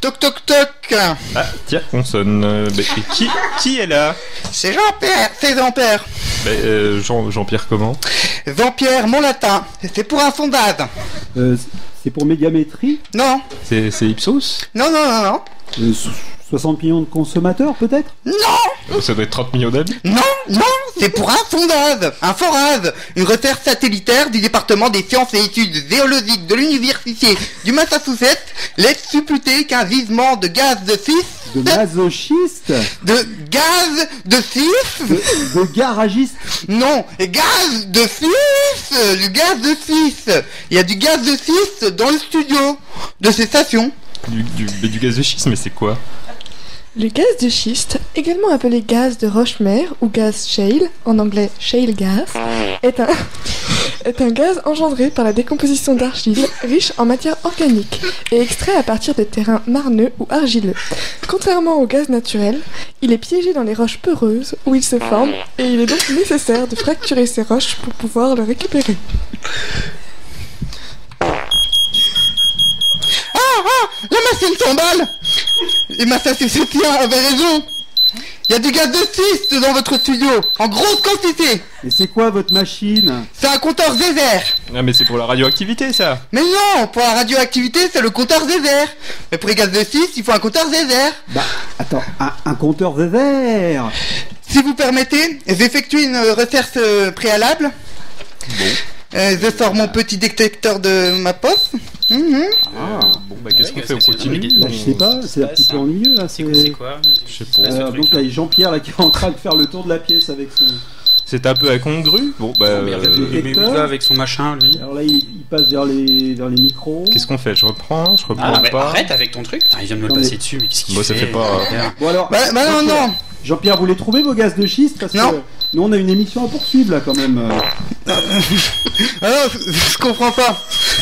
Toc toc toc. Ah, tiens, on sonne. Qui est là? C'est Jean-Pierre, c'est Jean-Pierre. Jean-Pierre comment? Jean-Pierre, mon latin. C'est pour un sondage. C'est pour médiamétrie. Non. C'est Ipsos? Non, non, non, non. 60 millions de consommateurs, peut-être? Non. Ça doit être 30 millions d'habitants. Non, non, c'est pour un sondage, un forage, une recherche satellitaire du département des sciences et études géologiques de l'université du Massachusetts laisse supputer qu'un gisement de gaz de schiste... De masochiste? De gaz de schiste? De garagiste? Non, gaz de schiste, du gaz de schiste. Il y a du gaz de schiste dans le studio de ces stations. Du gaz de schiste, mais c'est quoi? Le gaz de schiste, également appelé gaz de roche-mère ou gaz shale, en anglais shale gas, est un gaz engendré par la décomposition d'argile riche en matière organique et extrait à partir de terrains marneux ou argileux. Contrairement au gaz naturel, il est piégé dans les roches peureuses où il se forme et il est donc nécessaire de fracturer ces roches pour pouvoir le récupérer. La machine s'emballe. Les Massachusettsiens avaient raison. Il y a du gaz de schiste dans votre studio, en grosse quantité. Et c'est quoi votre machine? C'est un compteur Zézer. Ah, mais c'est pour la radioactivité, ça. Mais non, pour la radioactivité, c'est le compteur Zézer. Mais pour les gaz de schiste, il faut un compteur Zézer. Bah, attends, un compteur Zézer. Si vous permettez, j'effectue une recherche préalable. Bon. Je sors mon petit détecteur de ma poste. Bon, bah, qu'est-ce qu'on fait? On continue? Bah, je sais pas, c'est un petit peu ennuyeux là. C'est quoi? Je sais pas. Donc là, il y a Jean-Pierre là qui est en train de faire le tour de la pièce avec son. C'est un peu incongru. Bon, bah. Mais il va avec son machin, lui. Alors là, il passe vers les micros. Qu'est-ce qu'on fait? Je reprends Ah, mais pas. arrête avec ton truc. Putain, il vient de me le passer dessus, mais qu'est-ce qu'il Moi, fait? ça fait pas. Bon alors. Bah non, non. Jean-Pierre, vous les trouvez vos gaz de schiste? Parce Non. que nous on a une émission à poursuivre là quand même. Alors, je comprends pas.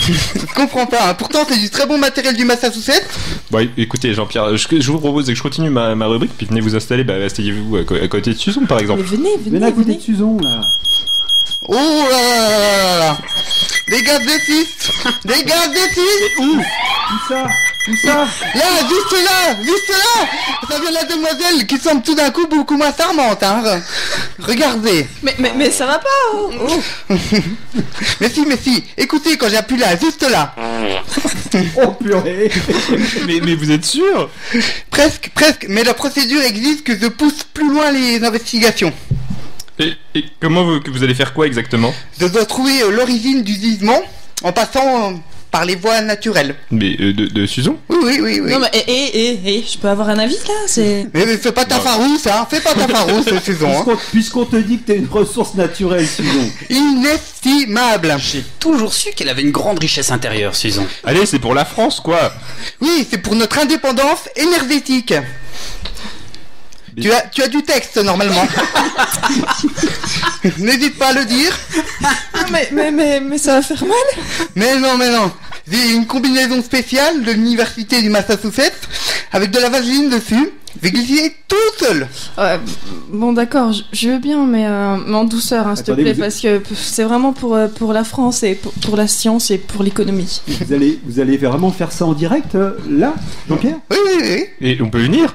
Je comprends pas. Hein. Pourtant, c'est du très bon matériel du Massachusetts. Bon, écoutez, Jean-Pierre, je vous propose que je continue ma rubrique, puis venez vous installer. Bah, asseyez-vous à côté de Suzon, par exemple. Mais Venez à côté de Suzon là. Oh là là là. Des gaz de schiste. Des gaz de schiste. Où ça? Où ça? Là, juste là. Ça vient de la demoiselle qui semble tout d'un coup beaucoup moins charmante, hein. Regardez. Mais ça va pas, oh. Mais si. Écoutez, quand j'appuie là, juste là. Oh purée. mais vous êtes sûr? Presque. Mais la procédure exige que je pousse plus loin les investigations. Et comment vous allez faire quoi exactement? Je dois trouver l'origine du gisement en passant par les voies naturelles. Mais de Suzon? Oui. Non mais je peux avoir un avis là, c'est... Mais fais pas ta farousse, hein. Fais pas ta farousse, Suzon. Hein. Puisqu'on te dit que t'es une ressource naturelle, Suzon. Inestimable. J'ai toujours su qu'elle avait une grande richesse intérieure, Suzon. Allez, c'est pour la France, quoi. Oui, c'est pour notre indépendance énergétique. Tu as du texte normalement. N'hésite pas à le dire. Mais ça va faire mal. Mais non. J'ai une combinaison spéciale de l'université du Massachusetts avec de la vaseline dessus. Je vais glisser tout seul. Bon d'accord, je veux bien, mais en douceur, hein, s'il te plaît, parce que c'est vraiment pour la France et pour la science et pour l'économie. Vous allez vraiment faire ça en direct, là, Jean-Pierre? Oui. Et on peut venir?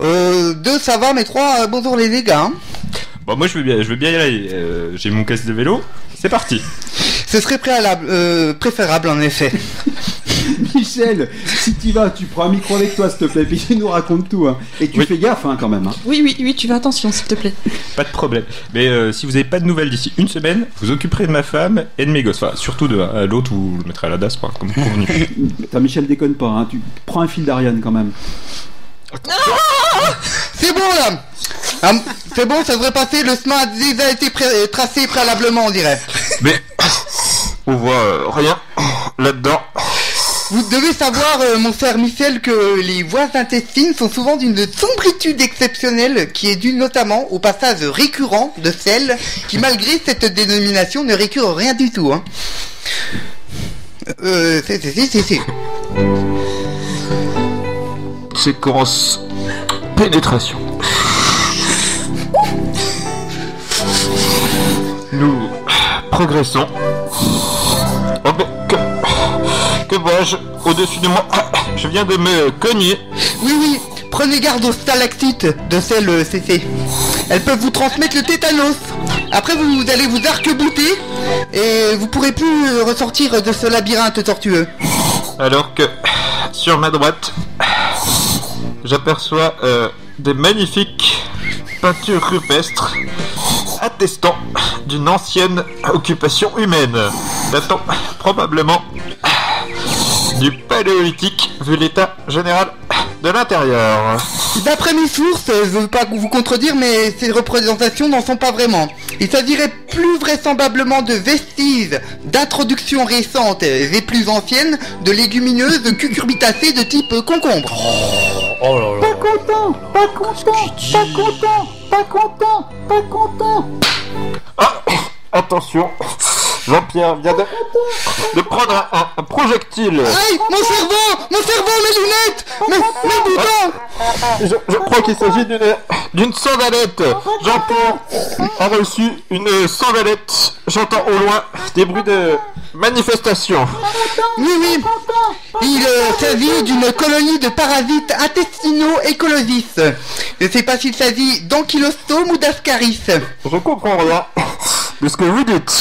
2 ça va, mais 3, bonjour les gars. Hein. Bon, moi je veux bien y aller. J'ai mon casque de vélo. C'est parti. Ce serait préférable en effet. Michel, si tu vas, tu prends un micro avec toi, s'il te plaît, puis tu nous racontes tout, hein. Et tu fais gaffe, hein, quand même. Hein. Oui, tu fais attention, s'il te plaît. Pas de problème. Mais si vous n'avez pas de nouvelles d'ici une semaine, vous occuperez de ma femme et de mes gosses. Enfin, surtout de l'autre, vous le mettrez à la DAS, quoi, comme convenu. Attends, Michel, déconne pas, hein. Tu prends un fil d'Ariane, quand même. C'est bon, là. C'est bon, ça devrait passer. Le chemin a déjà été tracé préalablement, on dirait. Mais on voit rien là-dedans. Vous devez savoir, mon cher Michel, que les voies intestines sont souvent d'une sombritude exceptionnelle qui est due notamment au passage récurrent de celles qui, malgré cette dénomination, ne récurrent rien du tout. Hein. Si. Séquence pénétration. Nous progressons. Oh ben, que vois-je au-dessus de moi? je viens de me cogner. Oui, prenez garde aux stalactites de celle CC. Elles peuvent vous transmettre le tétanos. Après, vous allez vous arc-bouter et vous pourrez plus ressortir de ce labyrinthe tortueux. Alors que, sur ma droite, j'aperçois des magnifiques peintures rupestres attestant d'une ancienne occupation humaine, datant probablement du paléolithique vu l'état général de l'intérieur. D'après mes sources, je veux pas vous contredire, mais ces représentations n'en sont pas vraiment. Il s'agirait plus vraisemblablement de vestiges d'introductions récentes et plus anciennes de légumineuses cucurbitacées de type concombre. Oh là là. Pas content. Ah, attention, Jean-Pierre vient de prendre un projectile. Aïe, mon cerveau, mes lunettes, mes boutons. Je crois qu'il s'agit d'une sandalette. Jean-Pierre a reçu une sandalette. J'entends au loin des bruits de manifestation. Oui. Il s'agit d'une colonie de parasites intestinaux écologistes. Je ne sais pas s'il s'agit d'Ankylostom ou d'Ascaris. Je comprends rien de ce que vous dites.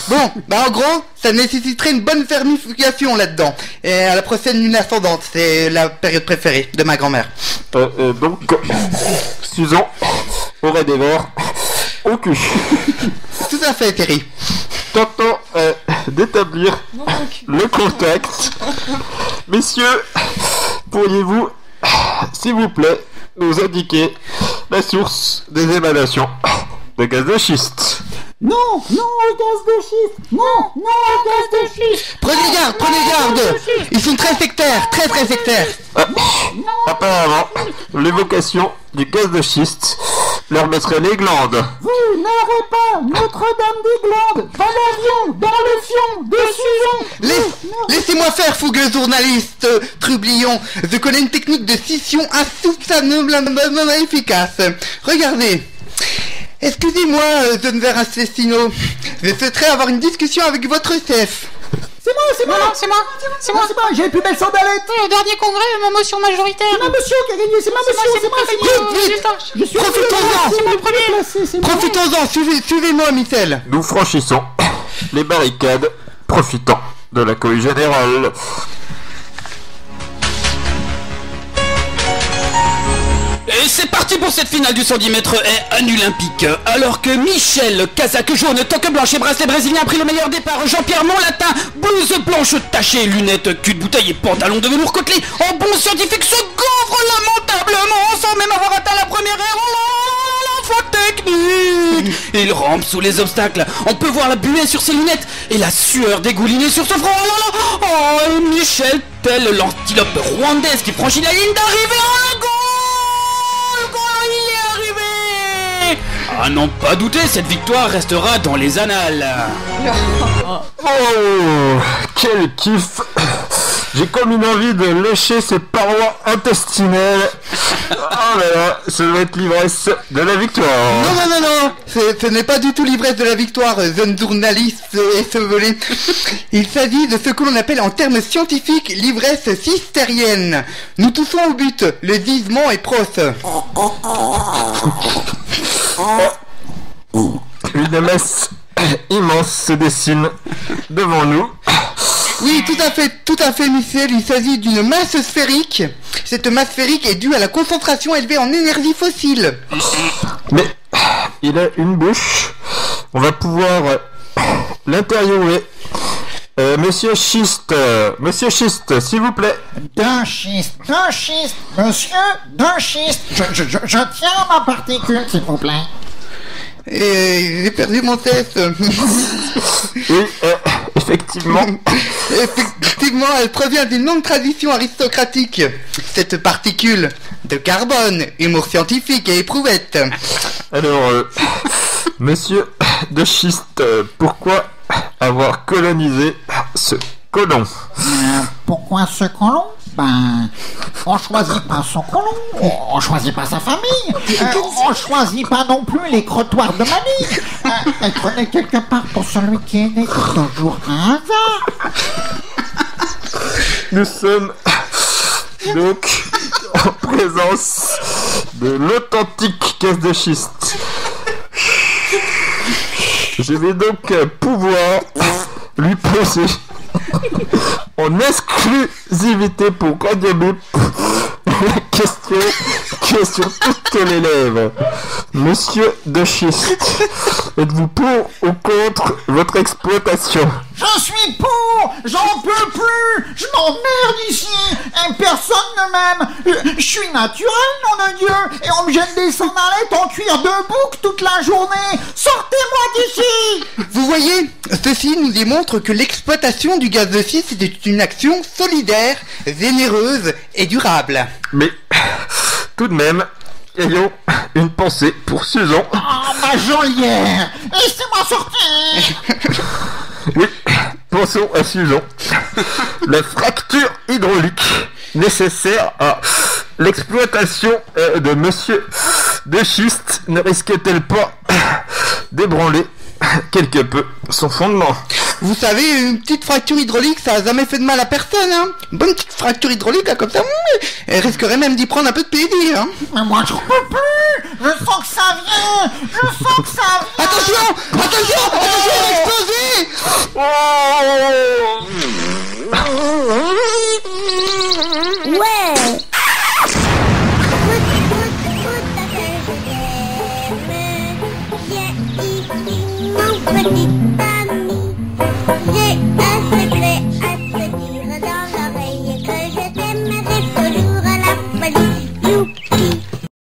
Bon, en gros, ça nécessiterait une bonne vermification là-dedans. Et à la prochaine lune ascendante, c'est la période préférée de ma grand-mère. Donc, Susan aurait des vers au cul. Tout à fait, Terry. Tentant d'établir le contact. Messieurs, pourriez-vous, s'il vous plaît, nous indiquer la source des émanations de gaz de schiste? Non, au gaz de schiste. Non, au gaz de schiste. Prenez garde. Ils sont très sectaires, très sectaires. Apparemment, l'évocation du gaz de schiste leur mettrait les glandes. Vous n'aurez pas Notre-Dame des Glandes dans l'avion, dans le fion de Susan. Laissez-moi faire, fougueux journaliste trublion. Je connais une technique de scission insoupçonnablement efficace. Regardez. Excusez-moi, jeune ver assassino. Je souhaiterais avoir une discussion avec votre chef. C'est moi, j'ai les plus belles sandalettes. Le dernier congrès, ma motion majoritaire. C'est ma motion qui a gagné, c'est moi. Je suis Profitons-en, suivez-moi, Michel. Nous franchissons les barricades, profitant de la cohue générale. Et c'est parti pour cette finale du 110 mètres haies olympique. Alors que Michel, casaque jaune, toque blanche et bracelet brésilien a pris le meilleur départ, Jean-Pierre Montlatin, blouse blanche tachée, lunettes, cul de bouteille et pantalon de velours côtelé, en bon scientifique se gaufre lamentablement sans même avoir atteint la première ère. Oh, faute technique. Il rampe sous les obstacles. On peut voir la buée sur ses lunettes et la sueur dégoulinée sur son front. Oh, Michel, tel l'antilope rwandaise qui franchit la ligne d'arrivée. À n'en pas douter, cette victoire restera dans les annales. Oh, quel kiff. J'ai comme une envie de lécher ces parois intestinales. Oh là là, ça doit être l'ivresse de la victoire. Non. Ce n'est pas du tout l'ivresse de la victoire, jeune journaliste échevelé. Il s'agit de ce que l'on appelle en termes scientifiques l'ivresse cystérienne. Nous touchons au but, le gisement est proche. Une masse immense se dessine devant nous. Oui, tout à fait, Michel. Il s'agit d'une masse sphérique. Cette masse sphérique est due à la concentration élevée en énergie fossile. Mais il a une bouche. On va pouvoir l'interviewer. Monsieur Schiste, s'il vous plaît. D'un schiste, monsieur, d'un schiste. Je tiens ma particule, s'il vous plaît. Et j'ai perdu mon test. Oui, effectivement. Effectivement, elle provient d'une longue tradition aristocratique. Cette particule de carbone, humour scientifique et éprouvette. Alors, monsieur de Schiste, pourquoi avoir colonisé ce colon? Pourquoi ce colon? On choisit pas son colon, on choisit pas sa famille, on choisit pas non plus les crottoirs de Mali. Être né quelque part pour celui qui est né, c'est toujours un hasard. Nous sommes donc en présence de l'authentique gaz de schiste. Je vais donc pouvoir lui poser en exclusivité pour Radio Bip la question qui est sur toutes les lèvres. Monsieur de schiste, êtes-vous pour ou contre votre exploitation? Je suis pour. J'en peux plus. Je m'emmerde ici. Et personne ne m'aime. Je suis naturel, nom de Dieu. Et on me jette des sandalettes en cuir de bouc toute la journée. Sortez-moi d'ici. Vous voyez, ceci nous démontre que l'exploitation du gaz de schiste est une action solidaire, généreuse et durable. Mais tout de même, ayons une pensée pour Susan. Oh, ma geôlière. Laissez-moi sortir. Oui, pensons à Susan. La fracture hydraulique nécessaire à l'exploitation de monsieur de schiste ne risque-t-elle pas d'ébranler quelque peu son fondement? Vous savez, une petite fracture hydraulique, ça a jamais fait de mal à personne, hein. Une bonne petite fracture hydraulique, là, comme ça, elle risquerait même d'y prendre un peu de plaisir, hein. Mais moi, je peux plus. Je sens que ça vient. Je sens que ça vient. Attention, attention, il va exploser. Ouais. Mon petit